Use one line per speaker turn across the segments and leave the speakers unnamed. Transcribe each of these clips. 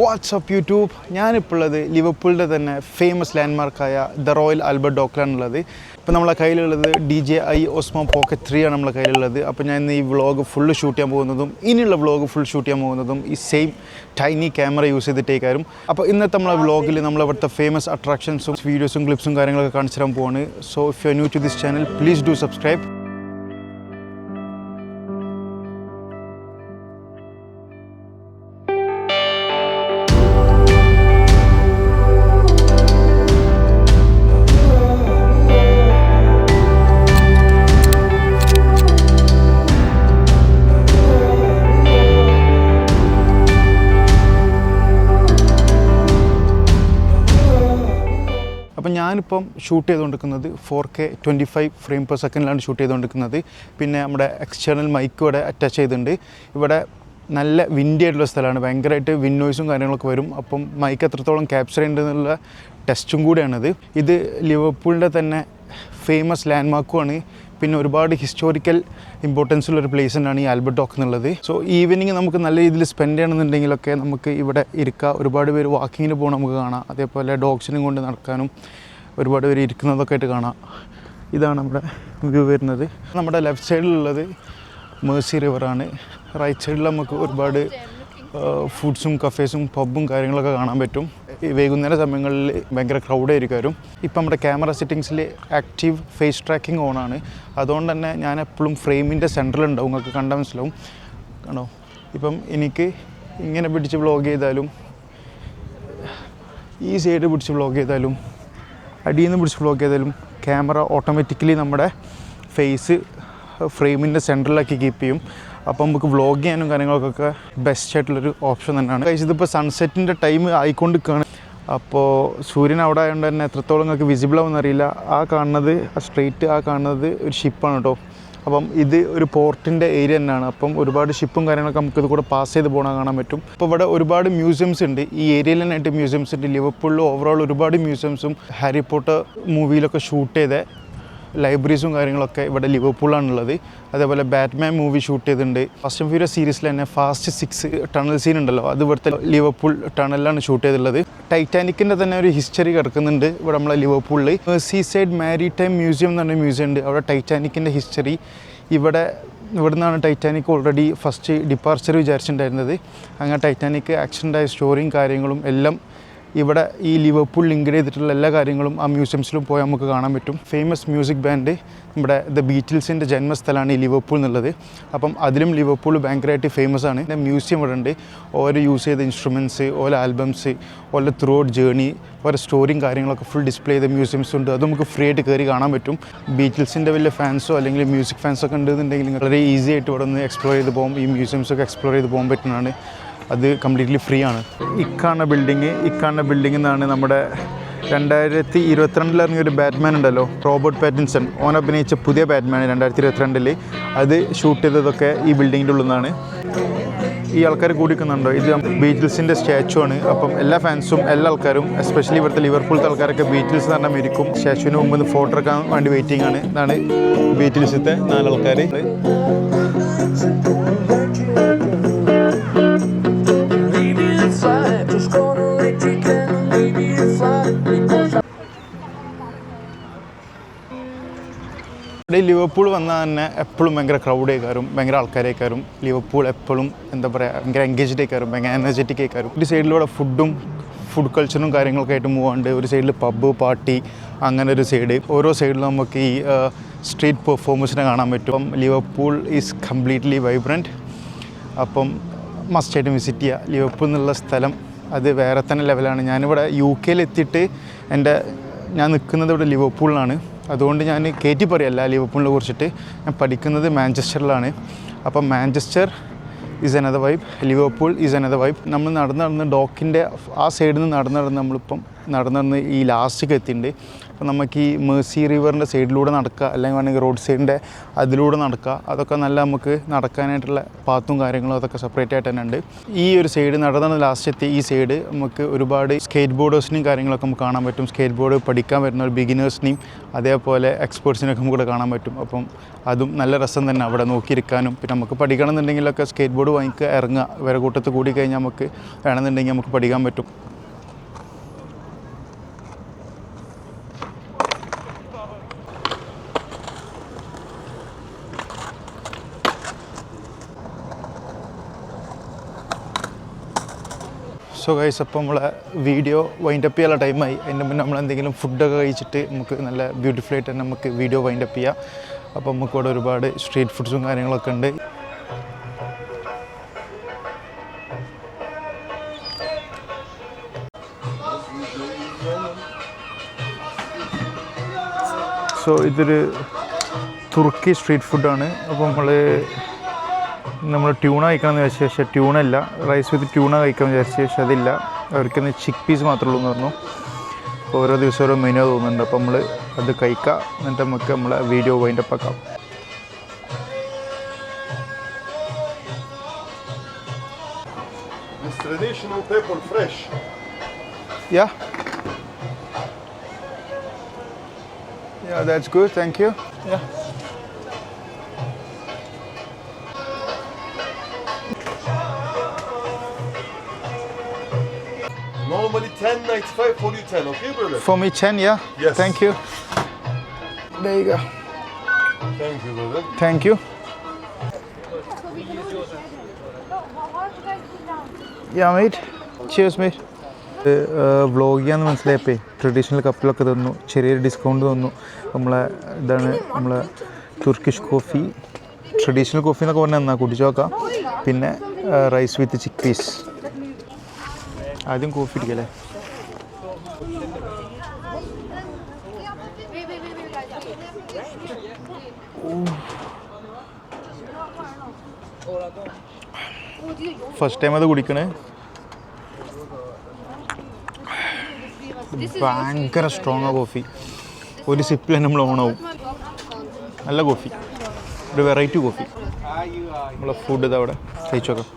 WhatsApp YouTube ഞാനിപ്പോൾ ഉള്ളത് ലിവർപൂളിൻ്റെ തന്നെ ഫേമസ് ലാൻഡ്മാർക്കായ ദ റോയൽ ആൽബർട്ട് ഡോക്കിലാണുള്ളത്. ഇപ്പോൾ നമ്മളെ കയ്യിലുള്ളത് DJI Osmo Pocket 3 ആണ് നമ്മളെ കയ്യിലുള്ളത്. അപ്പോൾ ഞാൻ ഇന്ന് ഈ വ്ളോഗ് ഫുള്ള് ഷൂട്ട് ചെയ്യാൻ പോകുന്നതും ഇനിയുള്ള വ്ളോഗ് ഫുൾ ഷൂട്ട് ചെയ്യാൻ പോകുന്നതും ഈ സെയിം ടൈനി ക്യാമറ യൂസ് ചെയ്തിട്ടേക്കാരും. അപ്പോൾ ഇന്നത്തെ നമ്മളെ വ്ളോഗിൽ നമ്മളിവിടുത്തെ ഫേമസ് അട്രാക്ഷൻസും വീഡിയോസും ക്ലിപ്സും കാര്യങ്ങളൊക്കെ കാണിച്ചു തരാൻ പോവാണ്. So if you are new to this channel please do subscribe. അപ്പോൾ ഞാനിപ്പം ഷൂട്ട് ചെയ്തുകൊണ്ടിരിക്കുന്നത് 4K 25 ഫ്രെയിം പെർ സെക്കൻഡിലാണ് ഷൂട്ട് ചെയ്തുകൊണ്ടിരിക്കുന്നത്. പിന്നെ നമ്മുടെ എക്സ്റ്റേണൽ മൈക്ക് ഇവിടെ അറ്റാച്ച് ചെയ്തിട്ടുണ്ട്. ഇവിടെ നല്ല വിൻഡി ആയിട്ടുള്ള സ്ഥലമാണ്, ഭയങ്കരമായിട്ട് വിൻഡ് നോയ്സും കാര്യങ്ങളൊക്കെ വരും. അപ്പം മൈക്ക് എത്രത്തോളം ക്യാപ്ചർ ചെയ്യുന്നുണ്ടെന്നുള്ള ടെസ്റ്റും കൂടിയാണിത്. ഇത് ലിവർപൂളിൻ്റെ തന്നെ ഫേമസ് ലാൻഡ്മാർക്കുമാണ്. പിന്നെ ഒരുപാട് ഹിസ്റ്റോറിക്കൽ ഇമ്പോർട്ടൻസ് ഉള്ളൊരു പ്ലേസ് തന്നെയാണ് ഈ ആൽബർട്ട് ഡോക്ക് എന്നുള്ളത്. സോ ഈവനിങ് നമുക്ക് നല്ല രീതിയിൽ സ്പെൻഡ് ചെയ്യണമെന്നുണ്ടെങ്കിലൊക്കെ നമുക്ക് ഇവിടെ ഇരിക്കുക. ഒരുപാട് പേര് വാക്കിങ്ങിന് പോകണം നമുക്ക് കാണാം. അതേപോലെ ഡോഗ്സിനും കൊണ്ട് നടക്കാനും ഒരുപാട് പേര് ഇരിക്കുന്നതൊക്കെ ആയിട്ട് കാണാം. ഇതാണ് നമ്മുടെ വ്യൂ വരുന്നത്. നമ്മുടെ ലെഫ്റ്റ് സൈഡിലുള്ളത് മേഴ്സി റിവറാണ്. റൈറ്റ് സൈഡിൽ നമുക്ക് ഒരുപാട് ഫുഡ്സും കഫേസും പബ്ബും കാര്യങ്ങളൊക്കെ കാണാൻ പറ്റും. ഈ വൈകുന്നേര സമയങ്ങളിൽ ഭയങ്കര ക്രൗഡായിരിക്കും. ഇപ്പം നമ്മുടെ ക്യാമറ സെറ്റിങ്സിൽ ആക്റ്റീവ് ഫേസ് ട്രാക്കിംഗ് ഓണാണ്. അതുകൊണ്ട് തന്നെ ഞാൻ എപ്പോഴും ഫ്രെയിമിൻ്റെ സെൻറ്ററിലുണ്ടാവും. നിങ്ങൾക്ക് കണ്ടാൽ മനസ്സിലാവും. ആണോ, ഇപ്പം എനിക്ക് ഇങ്ങനെ പിടിച്ച് വ്ളോഗ് ചെയ്താലും ഈ സൈഡ് പിടിച്ച് വ്ളോഗ് ചെയ്താലും അടിയിൽ നിന്ന് പിടിച്ച് വ്ളോഗ് ചെയ്താലും ക്യാമറ ഓട്ടോമാറ്റിക്കലി നമ്മുടെ ഫേസ് ഫ്രെയിമിൻ്റെ സെൻറ്ററിലാക്കി കീപ്പ് ചെയ്യും. അപ്പോൾ നമുക്ക് വ്ളോഗ് ചെയ്യാനും കാര്യങ്ങൾക്കൊക്കെ ബെസ്റ്റ് ആയിട്ടുള്ളൊരു ഓപ്ഷൻ തന്നെയാണ്. ഇതിപ്പോൾ സൺസെറ്റിൻ്റെ ടൈം ആയിക്കൊണ്ടിരിക്കുകയാണ്. അപ്പോൾ സൂര്യൻ അവിടെ ആയതുകൊണ്ട് തന്നെ എത്രത്തോളം നിങ്ങൾക്ക് വിസിബിൾ ആവുമെന്ന് അറിയില്ല. ആ കാണുന്നത് സ്ട്രെയിറ്റ് ആ കാണുന്നത് ഒരു ഷിപ്പാണ് കേട്ടോ. അപ്പം ഇത് ഒരു പോർട്ടിൻ്റെ ഏരിയ തന്നെയാണ്. അപ്പം ഒരുപാട് ഷിപ്പും കാര്യങ്ങളൊക്കെ നമുക്ക് ഇത് കൂടെ പാസ് ചെയ്ത് പോകണം കാണാൻ പറ്റും. അപ്പോൾ ഇവിടെ ഒരുപാട് മ്യൂസിയംസ് ഉണ്ട്. ഈ ഏരിയയിൽ തന്നെയായിട്ട് മ്യൂസിയംസ് ഉണ്ട്. ലിവർപൂളിൽ ഓവറോൾ ഒരുപാട് മ്യൂസിയംസും ഹാരി പോട്ടർ മൂവിയിലൊക്കെ ഷൂട്ട് ചെയ്ത ലൈബ്രറീസും കാര്യങ്ങളൊക്കെ ഇവിടെ ലിവർപൂളാണുള്ളത്. അതേപോലെ ബാറ്റ്മാൻ മൂവി ഷൂട്ട് ചെയ്തിട്ടുണ്ട്. ഫാസ്റ്റ് ആൻഡ് ഫ്യൂരിയസ് സീരീസിൽ തന്നെ ഫാസ്റ്റ് 6 ടണൽ സീൻ ഉണ്ടല്ലോ, അത് ഇവിടുത്തെ ലിവർപൂൾ ടണലിലാണ് ഷൂട്ട് ചെയ്തിട്ടുള്ളത്. ടൈറ്റാനിക്കിൻ്റെ തന്നെ ഒരു ഹിസ്റ്ററി കിടക്കുന്നുണ്ട് ഇവിടെ നമ്മളെ ലിവർപൂളിൽ. സീ സൈഡ് മാരിടൈം മ്യൂസിയം എന്ന് പറഞ്ഞ മ്യൂസിയം ഉണ്ട്. അവിടെ ടൈറ്റാനിക്കിൻ്റെ ഹിസ്റ്ററി ഇവിടെ നിന്നാണ് ടൈറ്റാനിക് ഓൾറെഡി ഫസ്റ്റ് ഡിപ്പാർച്ചർ വിചാരിച്ചിട്ടുണ്ടായിരുന്നത്. അങ്ങനെ ടൈറ്റാനിക് ആക്സിഡൻ്റായ സ്റ്റോറിയും കാര്യങ്ങളും എല്ലാം ഇവിടെ ഈ ലിവർപൂൾ ലിങ്ക് ചെയ്തിട്ടുള്ള എല്ലാ കാര്യങ്ങളും ആ മ്യൂസിയംസിലും പോയി നമുക്ക് കാണാൻ പറ്റും. ഫേമസ് മ്യൂസിക് ബാൻഡ് നമ്മുടെ ദ ബീറ്റിൽസിൻ്റെ ജന്മസ്ഥലമാണ് ഈ ലിവർപൂൾ എന്നുള്ളത്. അപ്പം അതിലും ലിവർപൂൾ ഭയങ്കരമായിട്ട് ഫേമസ് ആണ്. മ്യൂസിയം ഇവിടെ ഉണ്ട്. ഓരോ യൂസ് ചെയ്ത ഇൻസ്ട്രുമെൻറ്റ്സ്, ഓരോ ആൽബംസ്, ഓരോ ത്രൂ ഔട്ട് ജേർണി, ഓരോ സ്റ്റോറിയും കാര്യങ്ങളൊക്കെ ഫുൾ ഡിസ്പ്ലേ ചെയ്ത മ്യൂസിയംസ് ഉണ്ട്. അത് നമുക്ക് ഫ്രീ ആയിട്ട് കയറി കാണാൻ പറ്റും. ബീറ്റിൽസിൻ്റെ വലിയ ഫാൻസോ അല്ലെങ്കിൽ മ്യൂസിക് ഫാൻസൊക്കെ ഉണ്ടെന്നുണ്ടെങ്കിൽ വളരെ ഈസി ആയിട്ട് ഇവിടെ നിന്ന് എക്സ്പ്ലോർ ചെയ്ത് പോകും. ഈ മ്യൂസിയംസൊക്കെ എക്സ്പ്ലോർ ചെയ്ത് പോകാൻ പറ്റുന്നതാണ്. അത് കംപ്ലീറ്റ്ലി ഫ്രീ ആണ്. ഇക്കാണ ബിൽഡിംഗ് എന്നാണ് നമ്മുടെ 2022 ഇറങ്ങിയൊരു ബാറ്റ്മാൻ ഉണ്ടല്ലോ, റോബർട്ട് പാറ്റിൻസൺ, ഓൻ അഭിനയിച്ച പുതിയ ബാറ്റ്മാൻ 2022 അത് ഷൂട്ട് ചെയ്തതൊക്കെ ഈ ബിൽഡിങ്ങിൻ്റെ ഉള്ളിൽ നിന്നാണ്. ഈ ആൾക്കാർ കൂടിക്കുന്നുണ്ടോ, ഇത് ബീറ്റിൽസിൻ്റെ സ്റ്റാച്ചു ആണ്. അപ്പം എല്ലാ ഫാൻസും എല്ലാ ആൾക്കാരും എസ്പെഷ്യലി ഇവിടുത്തെ ലിവർപൂളത്തെ ആൾക്കാരൊക്കെ ബീറ്റിൽസ് എന്ന് പറഞ്ഞാൽ ഇരിക്കും. സ്റ്റാച്ചുവിന് മുമ്പ് ഫോട്ടോ എടുക്കാൻ വേണ്ടി വെയിറ്റിംഗ് ആണ്. ഇതാണ് ബീറ്റിൽസിൻ്റെ 4 ആൾക്കാർ. ലിവർപൂൾ വന്നാൽ തന്നെ എപ്പോഴും ഭയങ്കര ക്രൗഡേക്കാരും ഭയങ്കര ആൾക്കാരേക്കാരും. ലിവർപൂൾ എപ്പോഴും എന്താ പറയുക ഭയങ്കര എൻഗേജ്ഡ് ആയിക്കാരും ഭയങ്കര എനർജറ്റിക് ആയിക്കാരും. ഒരു സൈഡിലൂടെ ഫുഡ് കൾച്ചറും കാര്യങ്ങളൊക്കെ ആയിട്ട് പോകാണ്ട്, ഒരു സൈഡിൽ പബ്ബ് പാർട്ടി, അങ്ങനെ ഒരു സൈഡ്. ഓരോ സൈഡിലും നമുക്ക് ഈ സ്ട്രീറ്റ് പെർഫോമൻസിനെ കാണാൻ പറ്റും. Liverpool is completely vibrant. അപ്പം മസ്റ്റായിട്ട് വിസിറ്റ് ചെയ്യുക ലിവർപൂൾ എന്നുള്ള സ്ഥലം. അത് വേറെ തന്നെ ലെവലാണ്. ഞാനിവിടെ UK എത്തിയിട്ട് ഞാൻ നിൽക്കുന്നത് ഇവിടെ ലിവർപൂളിലാണ്. അതുകൊണ്ട് ഞാൻ കയറ്റി പറയല്ല ലിവർപൂളിനെ കുറിച്ചിട്ട്. ഞാൻ പഠിക്കുന്നത് മാഞ്ചസ്റ്ററിലാണ്. അപ്പം Manchester is another vibe, Liverpool is another vibe. നമ്മൾ നടന്ന് ഡോക്കിൻ്റെ ആ സൈഡിൽ നിന്ന് നടന്ന് നമ്മളിപ്പം നടന്ന് ഈ ലാസ്റ്റിലേക്ക് എത്തിയിട്ടുണ്ട്. അപ്പോൾ നമുക്ക് ഈ മേഴ്സി റിവറിൻ്റെ സൈഡിലൂടെ നടക്കുക, അല്ലെങ്കിൽ വേണമെങ്കിൽ റോഡ് സൈഡിൻ്റെ അതിലൂടെ നടക്കുക. അതൊക്കെ നല്ല നമുക്ക് നടക്കാനായിട്ടുള്ള പാത്തും കാര്യങ്ങളും അതൊക്കെ സെപ്പറേറ്റ് ആയിട്ട് തന്നെ ഉണ്ട്. ഈ ഒരു സൈഡ് നടന്ന് ലാസ്റ്റ് എത്തി ഈ സൈഡ് നമുക്ക് ഒരുപാട് സ്കേറ്റ് ബോർഡേഴ്സിനെയും കാര്യങ്ങളൊക്കെ നമുക്ക് കാണാൻ പറ്റും. സ്കേറ്റ് ബോർഡ് പഠിക്കാൻ വരുന്ന ഒരു ബിഗിനേഴ്സിനെയും അതേപോലെ എക്സ്പേർട്സിനൊക്കെ നമുക്ക് ഇവിടെ കാണാൻ പറ്റും. അപ്പം അതും നല്ല രസം തന്നെ അവിടെ നോക്കിയിരിക്കാനും. പിന്നെ നമുക്ക് പഠിക്കണം എന്നുണ്ടെങ്കിലൊക്കെ സ്കേറ്റ് ബോർഡ് വാങ്ങിക്കുക, ഇറങ്ങുക, വേറെ കൂട്ടത്തിൽ കൂടി കഴിഞ്ഞാൽ നമുക്ക് വേണമെന്നുണ്ടെങ്കിൽ നമുക്ക് പഠിക്കാൻ പറ്റും. സോ ഗൈസ്, അപ്പോൾ നമ്മളെ വീഡിയോ വൈൻഡപ്പ് ചെയ്യാനുള്ള ടൈമായി. അതിൻ്റെ മുന്നേ നമ്മളെന്തെങ്കിലും ഫുഡൊക്കെ കഴിച്ചിട്ട് നമുക്ക് നല്ല ബ്യൂട്ടിഫുൾ ആയിട്ട് തന്നെ നമുക്ക് വീഡിയോ വൈൻഡപ്പ് ചെയ്യാം. അപ്പോൾ നമുക്കിവിടെ ഒരുപാട് സ്ട്രീറ്റ് ഫുഡ്സും കാര്യങ്ങളൊക്കെ ഉണ്ട്. സോ ഇതൊരു തുർക്കി സ്ട്രീറ്റ് ഫുഡാണ്. അപ്പോൾ നമ്മൾ ട്യൂണ കഴിക്കണമെന്ന് വിചാരിച്ച ശേഷം ട്യൂണല്ല, റൈസ് വിത്ത് ട്യൂണ കഴിക്കാമെന്ന് വിചാരിച്ച ശേഷം അതില്ല. അവർക്കിന്ന് ചിക്ക് പീസ് മാത്രമേ ഉള്ളൂ എന്ന് പറഞ്ഞു. അപ്പോൾ ഓരോ ദിവസം ഓരോ മെനു തോന്നുന്നുണ്ട്. അപ്പോൾ നമ്മൾ അത് കഴിക്കാം, എന്നിട്ട് നമുക്ക് നമ്മളെ വീഡിയോ വൈൻഡപ്പ് ആക്കാം.
Traditional pepper fresh.
Yeah, that's good. Thank you. Yeah.
Normally 10.95 for you 10, okay brother?
For me 10, yeah?
Yes.
Thank you. There you go.
Thank you brother.
Thank you. Yeah mate. Cheers mate. Vlog ചെയ്യാന്ന് മനസ്സിലായപ്പോൾ traditional കപ്പിലൊക്കെ തന്നു, ചെറിയൊരു discount തന്നു. ഇതാണ് നമ്മളെ Turkish coffee. Traditional coffee എന്നൊക്കെ പറഞ്ഞാൽ എന്നാ കുടിച്ചു നോക്കാം. പിന്നെ റൈസ് വിത്ത് ചിക്ക് പീസ്. ആദ്യം കോഫി ഇടിക്കല്ലേ. ഫസ്റ്റ് ടൈം അത് കുടിക്കണേ. ഭയങ്കര സ്ട്രോങ് ആ കോഫി. ഒരു സിപ്പിൽ തന്നെ നമ്മൾ ഓണാവും. നല്ല കോഫി, ഒരു വെറൈറ്റി കോഫി. നമ്മളെ ഫുഡ് ഇതവിടെ കഴിച്ചു നോക്കാം.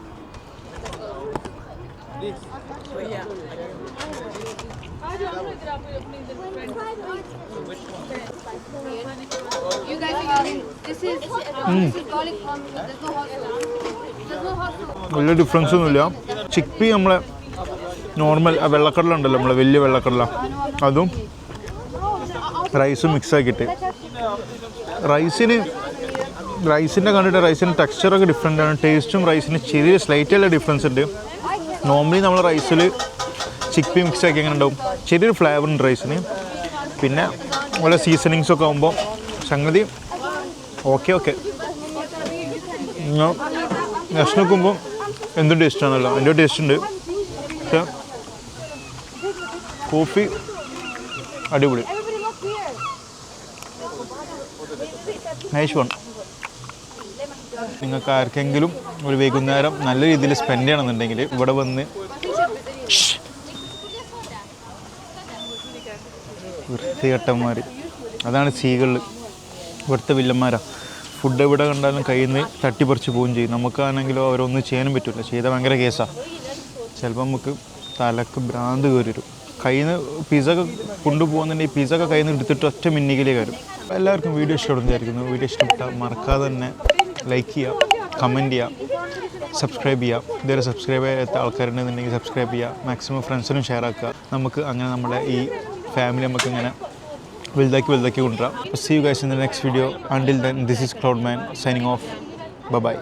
വലിയ ഡിഫറൻസ് ഒന്നുമില്ല. ചിക്ക് പീ നമ്മളെ നോർമൽ വെള്ളക്കടല ഉണ്ടല്ലോ, നമ്മളെ വലിയ വെള്ളക്കടല, അതും റൈസും മിക്സ് ആക്കിയിട്ട് റൈസിൻ്റെ കണ്ടിട്ട് റൈസിൻ്റെ ടെക്സ്ചറൊക്കെ ഡിഫറെൻ്റ് ആണ്. ടേസ്റ്റും റൈസിന് ചെറിയ സ്ലൈറ്റുള്ള ഡിഫറൻസ് ഉണ്ട്. നോർമലി നമ്മൾ റൈസിൽ ചിക്ക് പീ മിക്സ് ആക്കി അങ്ങനെ ഉണ്ടാവും, ചെറിയൊരു ഫ്ലേവർ ഉണ്ട് റൈസിന്. പിന്നെ ഓരോ സീസണിങ്സൊക്കെ ആകുമ്പോൾ സംഗതി ഓക്കെ ഞാൻ നെക്സ്റ്റ് നോക്കുമ്പോൾ എന്തും ടേസ്റ്റാണല്ലോ, അതിൻ്റെ ടേസ്റ്റ് ഉണ്ട്. പക്ഷേ കോഫി അടിപൊളി, നൈസ് വൺ. നിങ്ങൾക്ക് ആർക്കെങ്കിലും ഒരു വൈകുന്നേരം നല്ല രീതിയിൽ സ്പെൻഡ് ചെയ്യണമെന്നുണ്ടെങ്കിൽ ഇവിടെ വന്ന് വൃത്തികെട്ടന്മാർ, അതാണ് സീകളിൽ ഇവിടുത്തെ വില്ലന്മാരാണ്. ഫുഡ് എവിടെ കണ്ടാലും കയ്യിൽ നിന്ന് തട്ടിപ്പറിച്ച് പോവുകയും ചെയ്യും. നമുക്കാണെങ്കിലോ അവരൊന്നും ചെയ്യാനും പറ്റില്ല, ചെയ്താൽ ഭയങ്കര കേസാണ്. ചിലപ്പോൾ നമുക്ക് തലക്ക് ഭ്രാന്ത് കയറി വരും. കയ്യിൽ നിന്ന് പിസ്സ ഒക്കെ കൊണ്ടുപോകുന്നുണ്ടെങ്കിൽ പിസ്സ ഒക്കെ കയ്യിൽ നിന്ന് എടുത്തിട്ട് ഒറ്റ മിന്നിക്കലേ കയറും. എല്ലാവർക്കും വീഡിയോ ഇഷ്ടപ്പെടുന്നു വിചാരിക്കുന്നു. വീഡിയോ ഇഷ്ടപ്പെട്ടാൽ മറക്കാതെ തന്നെ ലൈക്ക് ചെയ്യുക, കമൻറ്റ് ചെയ്യുക, സബ്സ്ക്രൈബ് ചെയ്യുക. ഇതുവരെ സബ്സ്ക്രൈബ് ചെയ്യാത്ത ആൾക്കാരുണ്ടെന്നുണ്ടെങ്കിൽ സബ്സ്ക്രൈബ് ചെയ്യുക. മാക്സിമം ഫ്രണ്ട്സിനും ഷെയർ ആക്കുക. നമുക്ക് അങ്ങനെ നമ്മുടെ ഈ ഫാമിലി നമുക്ക് ഇങ്ങനെ വലുതാക്കി കൊണ്ടുവരാം. See you guys in the next video. Until then, this is Cloudman signing off. Bye bye.